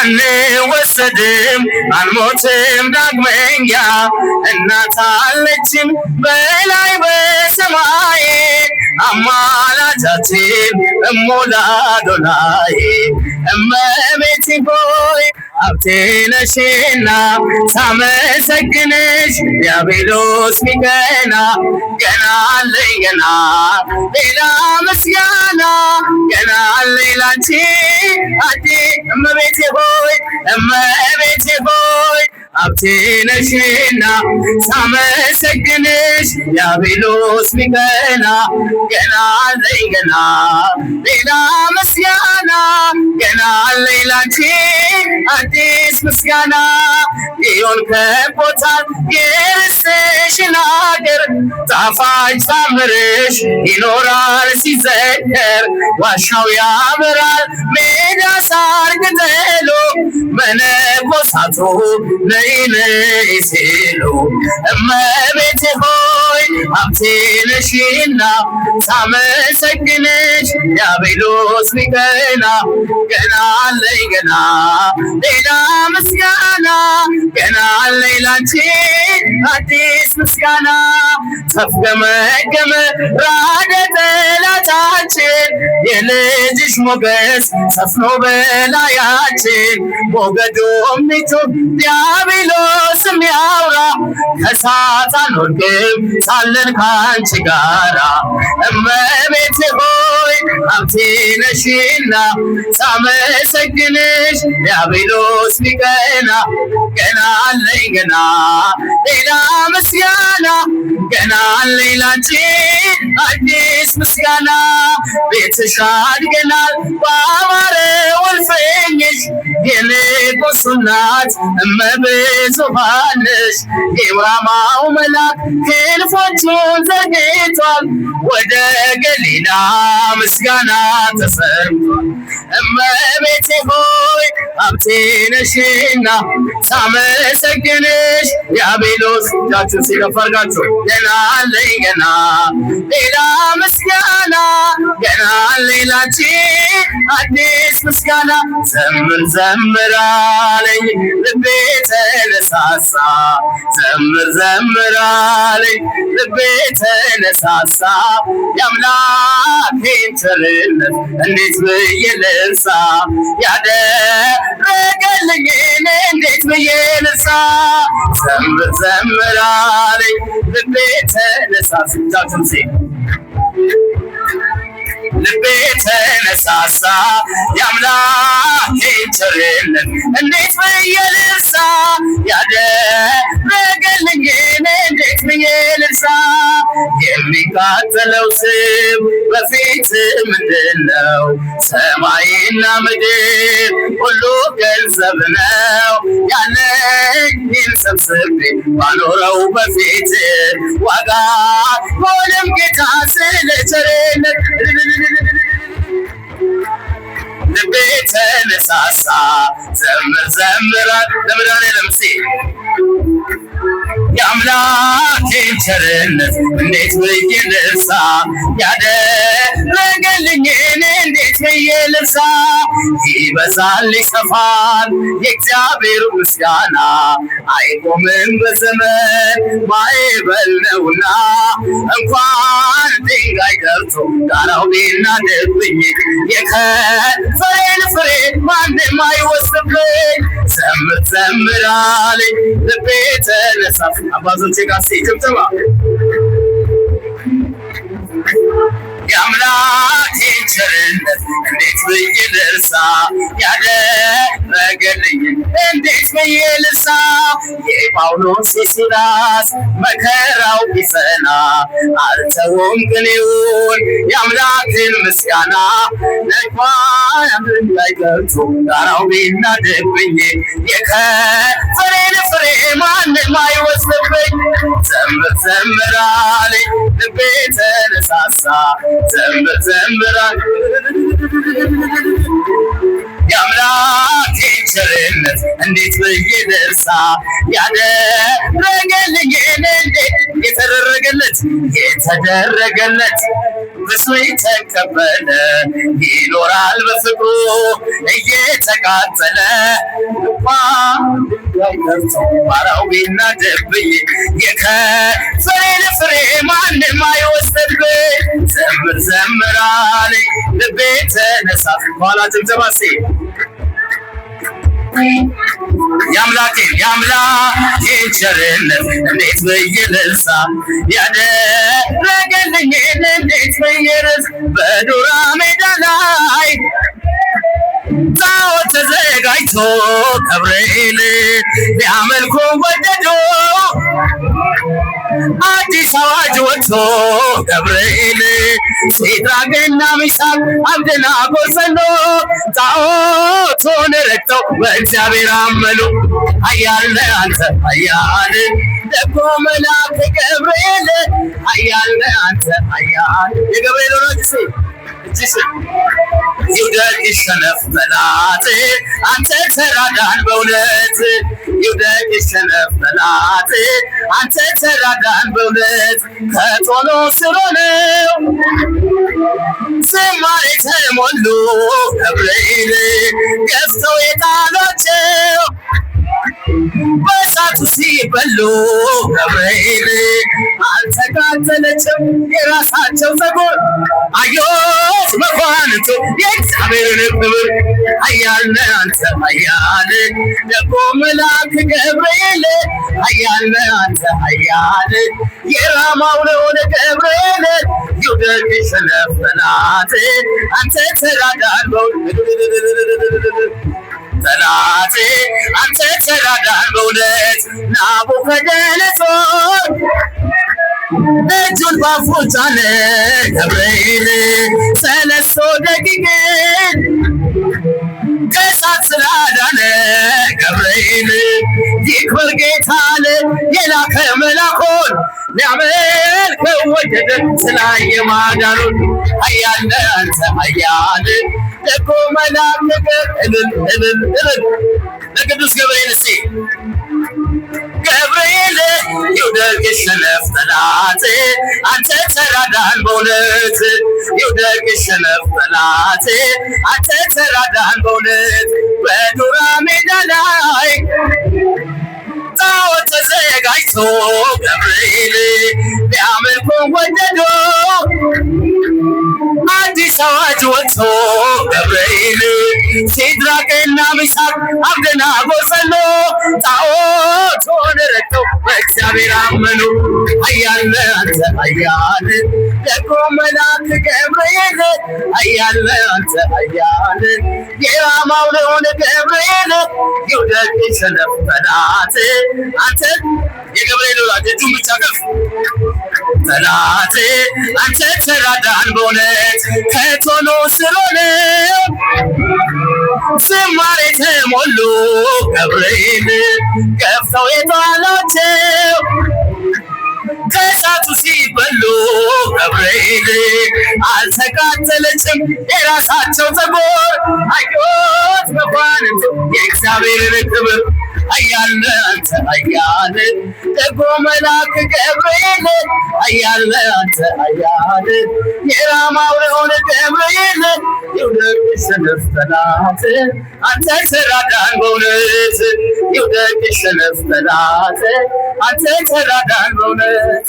አንወሰድም አንሞትም ዳግመኛ እናት አለችን በላይ በሰማይ አማላጃችን እሞላዶናይ እመቤቴ ሆይ ሀብቴ ነሽና ሳመሰግንሽ ዲያብሎስ ቢቀና ገና አለኝ ገና ሌላ ምስጋና ገና አለኝ ላንቺ አዲስ እመቤቴ ሆይ ሀብቴ ነሽና ሳመሰግንሽ ዲያብሎስ ቢቀና ገና አለኝ ገና ሌላ ምስጋና ገና አለኝ ላንቺ አዲስ ምስጋና ይሁን ከቦታል የርስሽን አገር ጣፋጭ ታምርሽ ይኖራል ሲዘከር ዋሻው ያበራል ሜዳ ሳር ቅጠሉ መነኮሳቱ ነይ ነይ ሲሉ እመቤቴ ሆይ ሀብቴ ነሽና ሳመሰግንሽ ዲያብሎስ ቢቀና ገና አለኝ ገና ሌላ ምስጋና ገና አለኝ ላንቺ አዲስ ምስጋና ተፍገመገመ ራደ ጠላታችን የልጅሽ ሞገስ ሰፍኖ በላያችን ሞገዱም ይጩህ ዲያብሎስም ያውራ ከእሳት አንወድቅም ሳለን ካንቺ ጋራ እመቤቴ ሆይ ሀብቴ ነሽና ሳመሰግንሽ ዲያብሎስ ቢቀና ገና አለኝ ገና ሌላ ምስጋና ገና አለኝ ላንቺ አዲስ ምስጋና ቤትሽ አድገናል ባማረ ወልፈኝሽ የንጉሡ እናት እመብዙኃን ነሽ የብርሃማው መልአክ ክንፎቹን ዘርግቷል ወደ ገሊላ ምስጋና ተሰምቷል እመቤቴ ሆይ ሀብቴ ነሽና ሳመሰግንሽ ዲያብሎስ እጃችሁን ሲከፍ አድርጋችሁ ገና አለኝ ገና ሌላ ምስጋና ገና አለኝ ላንቺ አዲስ ምስጋና ዘምር ዘምር አለኝ ልቤ ተነሳሳ ዘምር ዘምር አለኝ ልቤ ተነሳሳ የአምላኬን ቸርነት እንዴት ብዬ ልርሳ ያደረገልኝን እንዴት ብዬ ልርሳ ዘምር ዘምር አለኝ ልቤ ተነሳሳ ልቤ ተነሳሳ የአምላኬን ቸርነት እንዴት ብዬ ልርሳ ያደረገልኝን እንዴት ብዬ ልርሳ የሚቃጠለው ስም በፊት ምንድነው ሰማይና ምድር ሁሉ ገንዘብ ነው ያለኝን ሰብስቤ ባኖረው በፊት ዋጋ ሆነም ጌታ ስለ ቸርነት ልቤ ተነሳሳ ዘምር ዘምር ለመድኃኔዓለም የአምላኬን ቸርነት እንዴት ብዬ ልርሳ ያደረገልኝን እንዴት ብዬ ልርሳ ይበዛል ይሰፋል የእግዚአብሔር ምስጋና አይቆምም በዘመን ማዕበል ነውና እንኳን ድንጋይ ቀርቶ ጋራው ቢናድብኝ የከንፈሬን ፍሬ ማንም አይወስድብኝ ዘምር ዘምር አለኝ ልቤ ተነሳ አባቶቼ ጋር ሲጭብጨባ የአምላኬን ቸርነት እንዴት ብዬ ልርሳ ያደረገልኝን እንዴት ብዬ ልርሳ የጳውሎስ የሲላስ መከራው ቢጸና አልተውም ቅኔውን የአምላክን ምስጋና እንኳን ድንጋይ ቀርቶ ጋራው ቢናድብኝ የከንፈሬን ፍሬ ማንም አይወስድብኝ ዘምር ዘምር አለኝ ልቤ ተነሳሳ ዘምር ዘምር የአምላኬን ቸርነት እንዴት ብዬ ልርሳ ያደረገልኝ የተደረገለት ብዙ የተቀበለ ይኖራል በፍቅሩ እየተቃጠለ ባራው ቢናደብኝ የከንፈሬን ፍሬ ማንም አይወስድብኝ። ዘምር አለኝ ልቤ ተነሳ። ኋላ ጭብጨባሴ የአምላኬን ቸርነት እንዴት ብዬ ልርሳ ያደረገልኝ እንዴት ብዬ ልርሳ። በዱራ ሜዳ ላይ ጣዖት ተዘጋጅቶ ገብርኤል ሊያመልኩ ወደዱ። አዲስ አዋጅ ወጥቶ ገብርኤል ሲድራቅና ሚሳቅ አብደናጎ ጸሎ ጣዖቱን ረግጠው በእግዚአብሔር አመኑ። ኃያል ነህ አንተ ኃያል ደጎ መልአክ ገብርኤል ኃያል ነህ አንተ ኃያል የገብርኤል ወራጅ ይውደቅ ይሸነፍ ጠላት አንተ ተራዳን በእውነት ይውደቅ ይሸነፍ ጠላት አንተ ተራዳን በእውነት ከቶሎ ስለሆነው ዝማሬ ተሞሉ ገብርኤል ገፍተው የጣሏቸው በእሳቱ ሲበሉ ገብርኤል አልተቃጠለችም የራሳቸው ፀጉር። አዩት መኳንንቱ የእግዚአብሔርን ክብር። ኃያል ነህ አንተ ኃያል ደጎ መልአክ ገብርኤል ኃያል ነህ አንተ ኃያል የራማው ልዑል ገብርኤል ይውደቅ ይሸነፍ ጠላት አንተ ተራዳን ጠላት አንተ ተራዳን በእውነት። ናቡከደነፆር እጁን ባፉ ጫነ ገብርኤል ሰለስቱ ደቂቅን ከእሳት ስላዳነ ገብርኤል ይክበር ጌታ አለ የላከ መልአኩን ሊያመልከው ወደደ ስላየ ማዳኑን። ኃያል ነህ አንተ ኃያል ደጎ መልአክ እልል ለቅዱስ ገብርኤል እስቲ ገብርኤል ይውደቅ ይሸነፍ ጠላት አንተ ተራዳን በእውነት ይውደቅ ይሸነፍ ጠላት አንተ ተራዳን በእውነት። በዱራ ሜዳ ላይ ጣዖት ተዘጋጅቶ ገብርኤል ሊያመልኩ ወደዱ። አዲስ አዋጅ ወጥቶ ገብርኤል ሲድራቅና ሚሳቅ አብደናጎ ጸሎ ጣዖቱን ረግጠው በእግዚአብሔር አመኑ። ኃያል ነህ አንተ ኃያል ደጎ መልአክ ገብርኤል ኃያል ነህ አንተ ኃያል የራማው ልዑል ገብርኤል ይውደቅ ይሸነፍ ጠላት አንተ የገብርኤል ወራጅ እጁን ብቻ ከፍ ጠላት አንተ ተራዳን በእውነት ከቶሎ ስለሆነ ዝማሬ ተሞሉ ገብርኤል ገፍተው የጣሏቸው ከእሳቱ ሲበሉ ገብርኤል አልተቃጠለችም የራሳቸው ፀጉር። አዩት መኳንንቱ የእግዚአብሔርን ክብር። ኃያል ነህ አንተ ኃያል ደጎ መልአክ ገብርኤል ኃያል ነህ አንተ ኃያል የራማው ልዑል ገብርኤል ይውደቅ ይሸነፍ ጠላት አንተ ተራዳን በእውነት ይውደቅ ይሸነፍ ጠላት አንተ ተራዳን በእውነት።